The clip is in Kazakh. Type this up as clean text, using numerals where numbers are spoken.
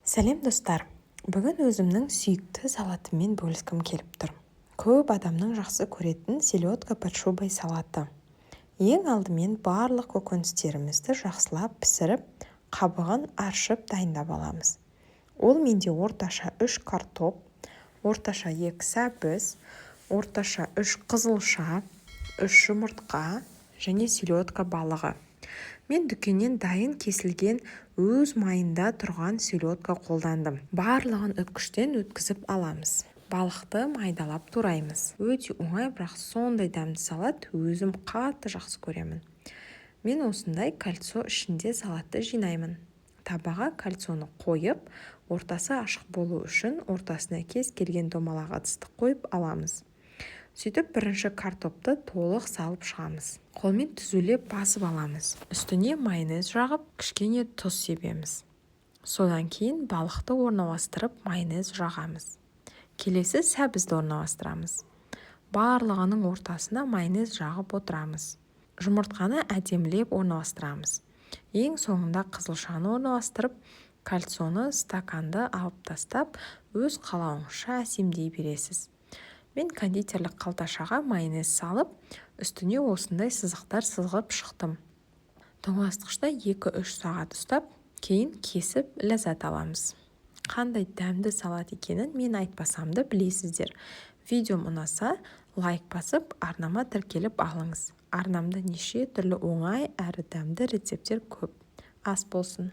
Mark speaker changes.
Speaker 1: Сәлем достар! Бүгін өзімнің сүйікті салатыммен бөліскім келіп тұр. Көп адамның жақсы көретін селедка под шубой салаты. Ең алдымен барлық көкөністерімізді жақсылап пісіріп, қабығын аршып дайындап аламыз. Ол менде орташа 3 картоп, орташа 2 сәбіз, орташа 3 қызылша, 3 жұмыртқа және селедка балығы. Мен дүкеннен дайын кесілген өз майында тұрған селедка қолдандым. Барлығын үткіштен өткізіп аламыз. Балықты майдалап тураймыз. Өте оңай, бірақ сондай дәмді салат өзім қатты жақсы көремін. Мен осындай кольцо ішінде салатты жинаймын. Табаға кольцоны қойып, ортасы ашық болу үшін ортасына кез келген домалақ ыдысты қойып аламыз. Сөйтіп бірінші картопты толық салып шығамыз. Қолмен түзулеп басып аламыз. Үстіне майонез жағып, кішкене тұз себеміз. Содан кейін балықты орналастырып майонез жағамыз. Келесі сәбізді орналастырамыз. Барлығының ортасына майонез жағып отырамыз. Жұмыртқаны әдемілеп орналастырамыз. Ең соңында қызылшаны орналастырып, кольцоны стаканды алып тастап, өз қалауыңызша әсемдей бересіз. Мен кондитерлік қалташаға майонез салып, үстіне осындай сызықтар сызғып шықтым. Тоңазытқышта 2-3 сағат ұстап, кейін кесіп ләззат аламыз. Қандай дәмді салат екенін мен айтпасам да білесіздер. Видеом ұнаса, лайк басып, арнама тіркеліп алыңыз. Арнамда неше түрлі оңай әрі дәмді рецепттер көп. Ас болсын!